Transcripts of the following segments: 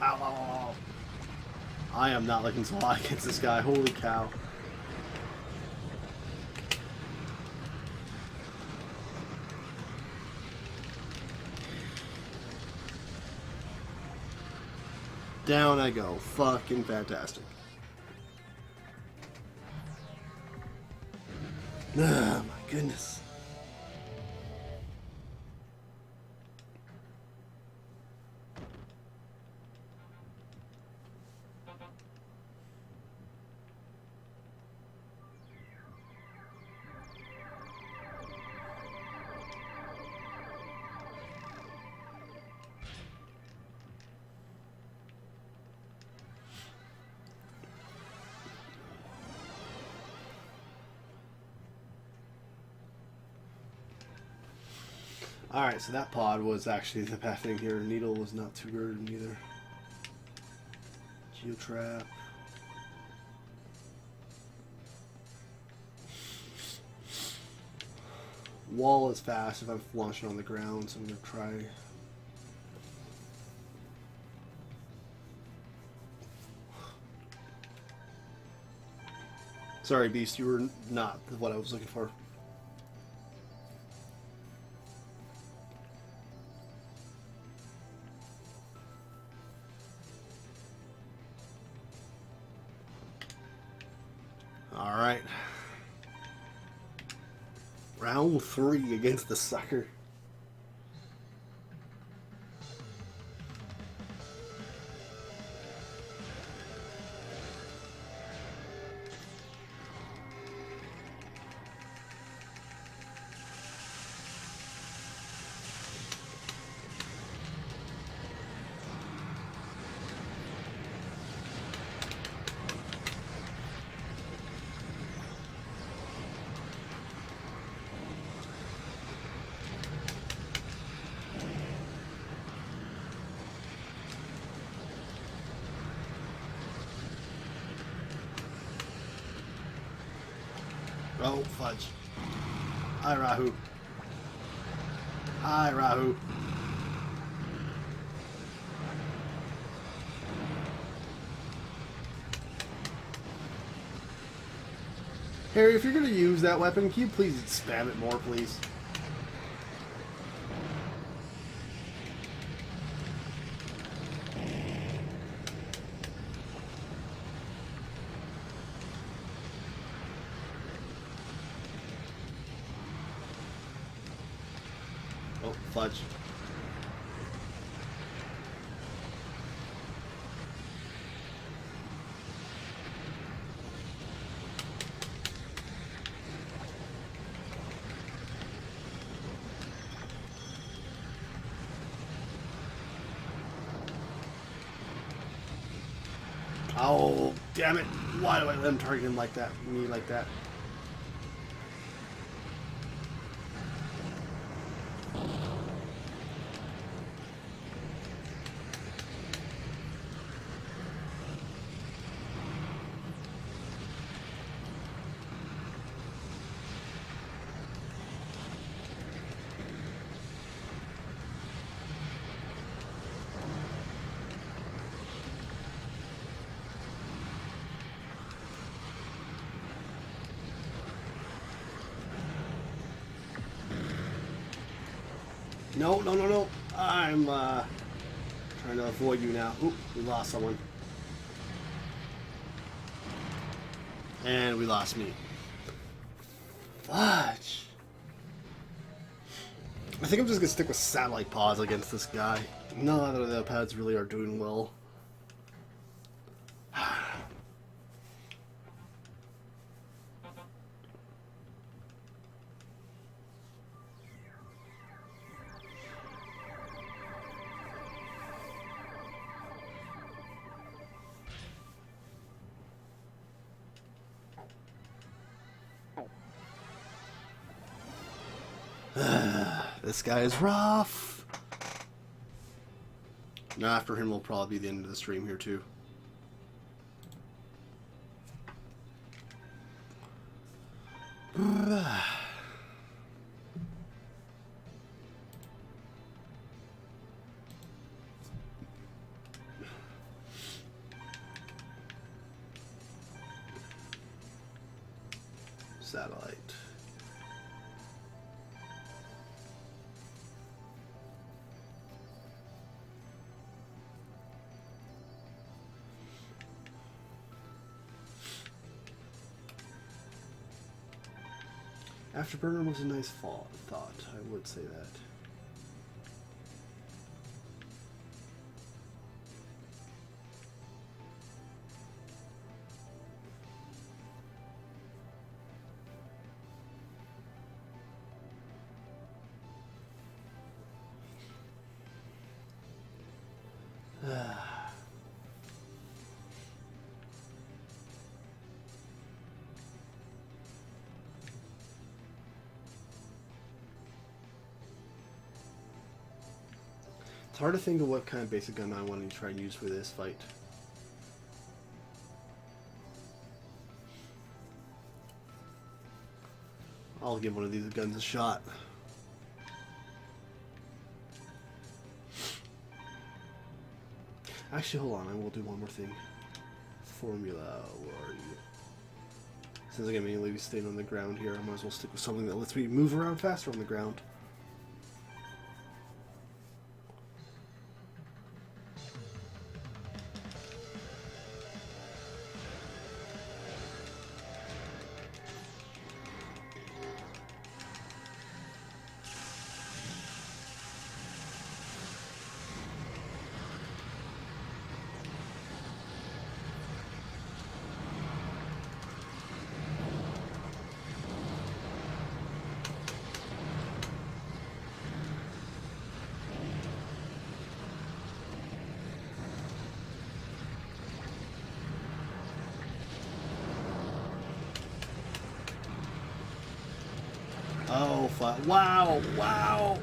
Ow, ow, ow. I am not looking so hot against this guy. Holy cow. Down I go. Fucking fantastic. Ah, my goodness. Alright, so that pod was actually the bad thing here. Needle was not too good either. Geotrap. Wall is fast if I'm launching on the ground, so I'm going to try. Sorry, Beast, you were not what I was looking for. Alright. Round 3 against the sucker. Oh, fudge. Hi, Rahu. Hi, Rahu. Harry, if you're going to use that weapon, can you please spam it more, please? Oh, fudge. Oh, damn it. Why do I let him target him like that? Me like that? No, no, no, no. I'm trying to avoid you now. Oop, we lost someone. And we lost me. Fudge. I think I'm just going to stick with satellite pods against this guy. None of the other pads really are doing well. This guy is rough. Now after him will probably be the end of the stream here too. satellite. Afterburner was a nice thought, I would say that. It's hard to think of what kind of basic gun I want to try and use for this fight. I'll give one of these guns a shot. Actually, hold on, I will do one more thing. Formula, where are you? Since I'm going to be staying on the ground here, I might as well stick with something that lets me move around faster on the ground. Oh, fuck. Wow, wow.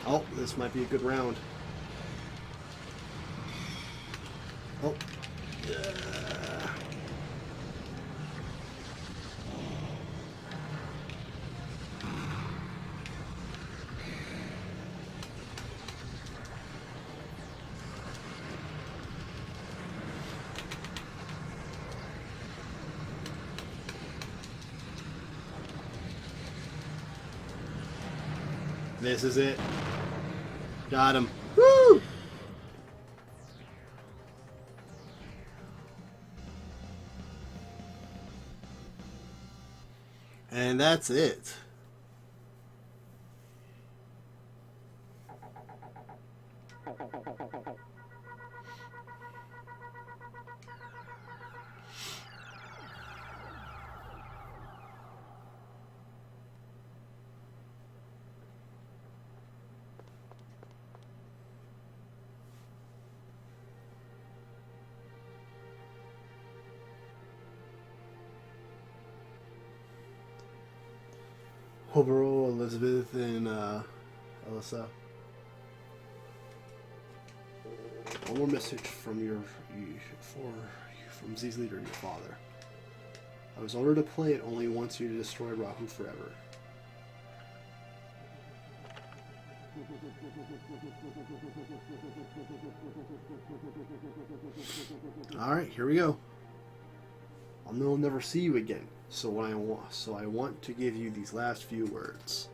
Oh, this might be a good round. Oh. This is it. Got him. Woo! And that's it. Hobaro, Elizabeth, and Alyssa. One more message from from Z's leader, your father. I was ordered to play it only wants you to destroy Rahu forever. Alright, here we go. I'll know I'll never see you again, so I want to give you these last few words.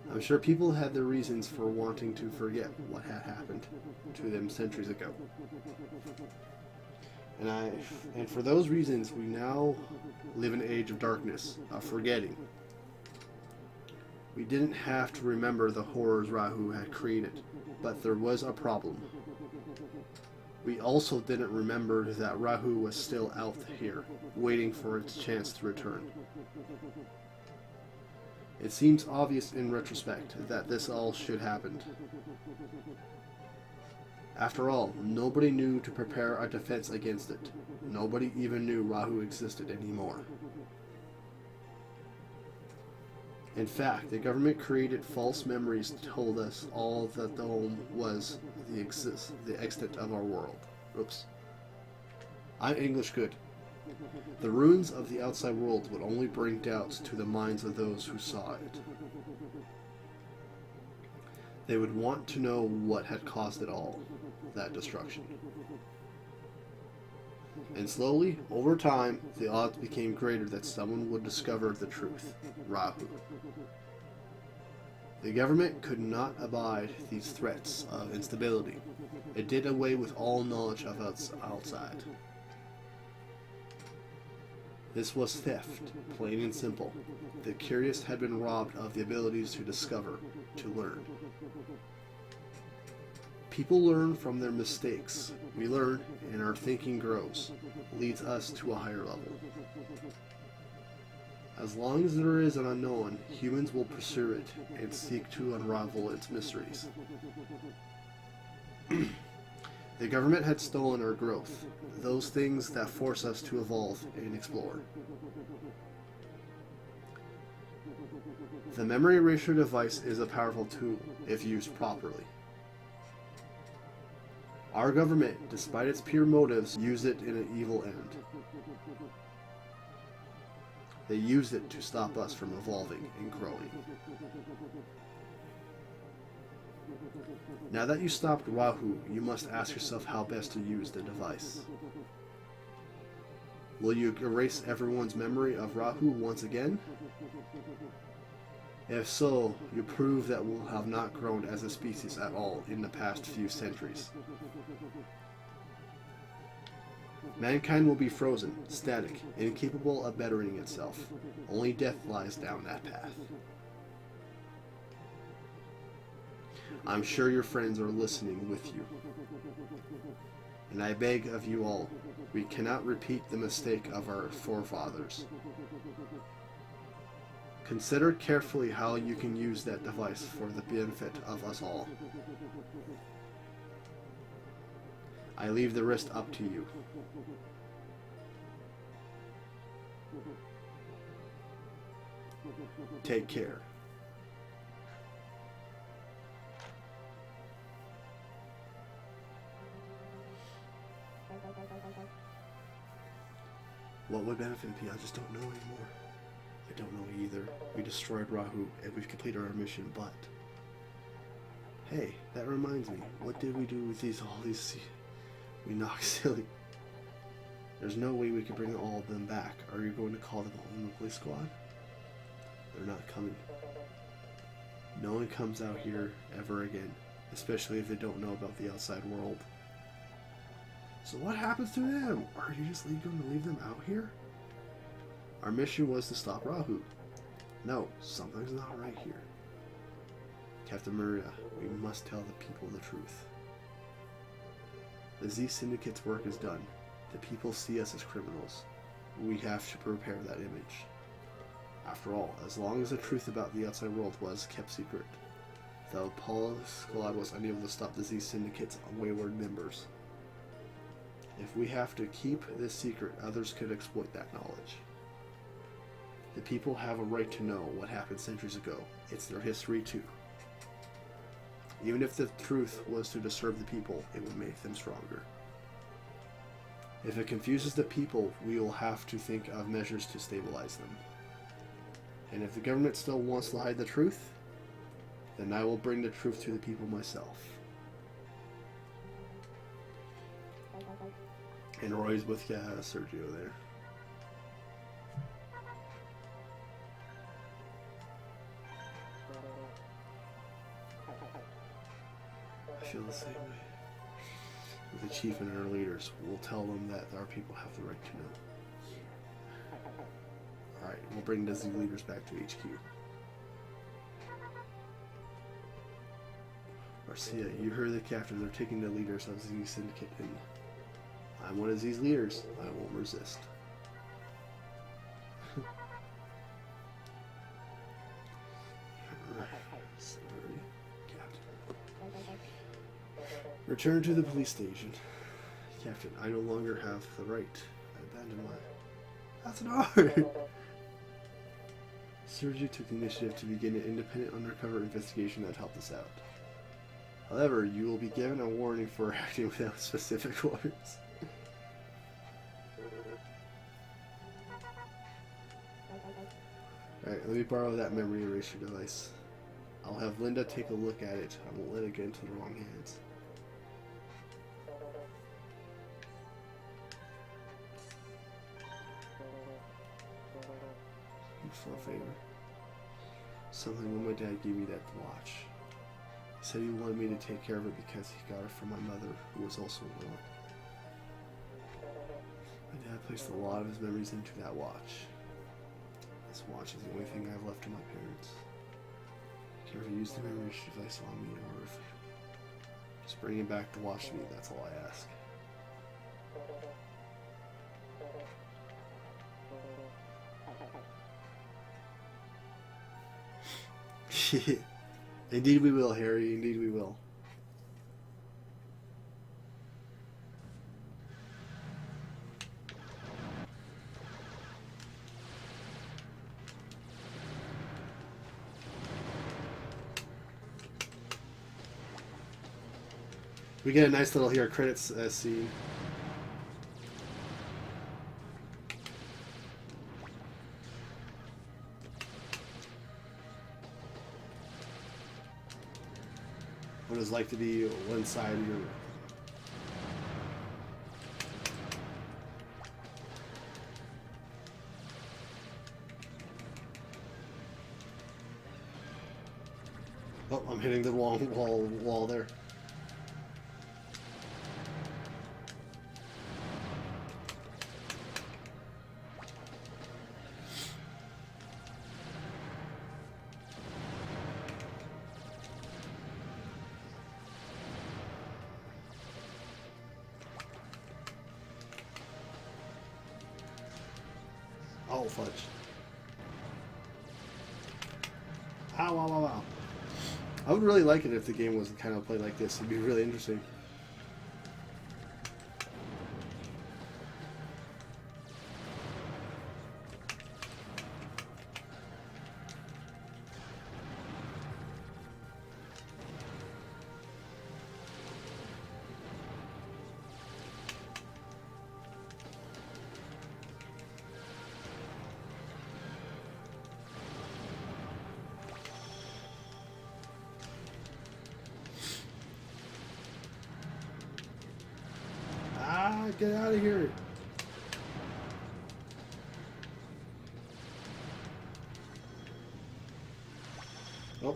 I'm sure people had their reasons for wanting to forget what had happened to them centuries ago. And for those reasons, we now live in an age of darkness, of forgetting. We didn't have to remember the horrors Rahu had created, but there was a problem. We also didn't remember that Rahu was still out here, waiting for its chance to return. It seems obvious in retrospect that this all should happen. After all, nobody knew to prepare a defense against it. Nobody even knew Rahu existed anymore. In fact, the government created false memories, told us all that the home was the extent of our world. Oops. I'm English good. The ruins of the outside world would only bring doubts to the minds of those who saw it. They would want to know what had caused it all, that destruction. And slowly, over time, the odds became greater that someone would discover the truth, Rahu. The government could not abide these threats of instability. It did away with all knowledge of outside. This was theft, plain and simple. The curious had been robbed of the abilities to discover, to learn. People learn from their mistakes. We learn, and our thinking grows, leads us to a higher level. As long as there is an unknown, humans will pursue it and seek to unravel its mysteries. The government had stolen our growth, those things that force us to evolve and explore. The memory erasure device is a powerful tool if used properly. Our government, despite its pure motives, used it in an evil end. They used it to stop us from evolving and growing. Now that you stopped Rahu, you must ask yourself how best to use the device. Will you erase everyone's memory of Rahu once again? If so, you prove that we have not grown as a species at all in the past few centuries. Mankind will be frozen, static, incapable of bettering itself. Only death lies down that path. I'm sure your friends are listening with you. And I beg of you all, we cannot repeat the mistake of our forefathers. Consider carefully how you can use that device for the benefit of us all. I leave the rest up to you. Take care. What would benefit me? I just don't know anymore. I don't know either. We destroyed Rahu and we've completed our mission, but... Hey, that reminds me. What did we do with all these... We knocked silly. There's no way we can bring all of them back. Are you going to call them all in the police squad? They're not coming. No one comes out here ever again, especially if they don't know about the outside world. So what happens to them? Are you just going to leave them out here? Our mission was to stop Rahu. No, something's not right here. Captain Maria, we must tell the people the truth. The Z Syndicate's work is done. The people see us as criminals. We have to prepare that image. After all, as long as the truth about the outside world was kept secret, the Apollo Squad was unable to stop the Z Syndicate's wayward members. If we have to keep this secret, others could exploit that knowledge. The people have a right to know what happened centuries ago. It's their history too. Even if the truth was to disturb the people, it would make them stronger. If it confuses the people, we will have to think of measures to stabilize them. And if the government still wants to hide the truth, then I will bring the truth to the people myself. And Roy's with Sergio there. I feel the same way. With the chief and our leaders, we'll tell them that our people have the right to know. Alright, we'll bring the Z leaders back to HQ. Garcia, you heard the captain. They're taking the leaders of Z Syndicate in. I'm one of these leaders. I won't resist. Return to the police station. Captain, I no longer have the right. I abandon my... That's an R! Sergio took the initiative to begin an independent undercover investigation that helped us out. However, you will be given a warning for acting without specific orders. Alright, let me borrow that memory eraser device. I'll have Linda take a look at it. I won't let it get into the wrong hands. For a favor. Something when my dad gave me that watch. He said he wanted me to take care of it because he got it from my mother, who was also a girl. My dad placed a lot of his memories into that watch. This watch is the only thing I have left to my parents. If you ever use the memory device on me or if just bring it back to watch me, that's all I ask. Indeed we will, Harry. Indeed we will. We get a nice little here credits scene. What it's like to be one side of your... Oh, I'm hitting the wrong wall there. Oh, fudge. Ow, ow, ow, ow. I would really like it if the game was kind of played like this. It'd be really interesting. Get out of here. Oh.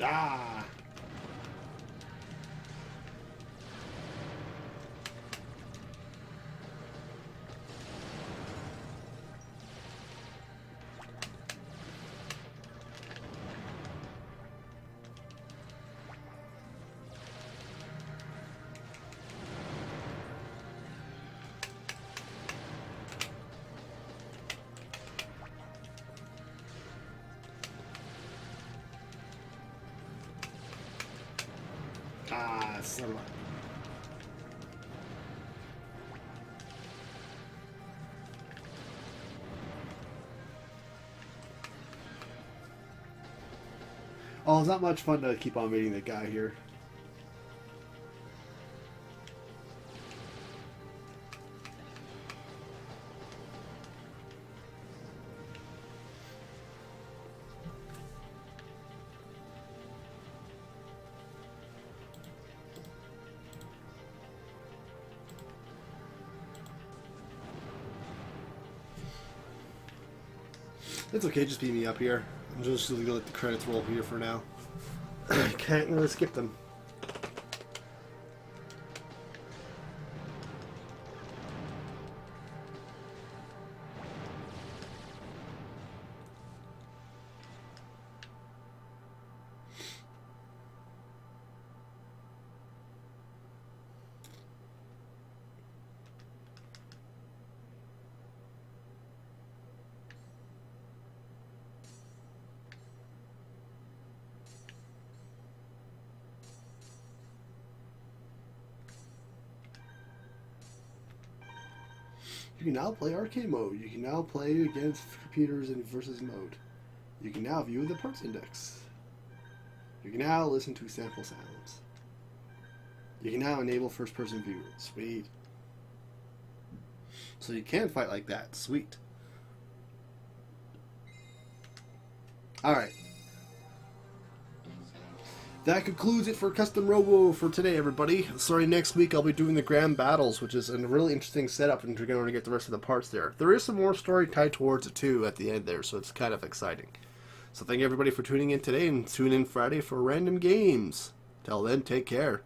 Ah. Ah, son of a... Oh, it's not much fun to keep on meeting the guy here. It's okay, just beat me up here. I'm just going to let the credits roll here for now. I can't really skip them. You can now play arcade mode. You can now play against computers in versus mode. You can now view the parts index. You can now listen to sample sounds. You can now enable first-person view. Sweet. So you can fight like that. Sweet. Alright. That concludes it for Custom Robo for today, everybody. Sorry, next week I'll be doing the Grand Battles, which is a really interesting setup, and you're going to get the rest of the parts there. There is some more story tied towards it, too, at the end there, so it's kind of exciting. So thank you, everybody, for tuning in today, and tune in Friday for random games. Till then, take care.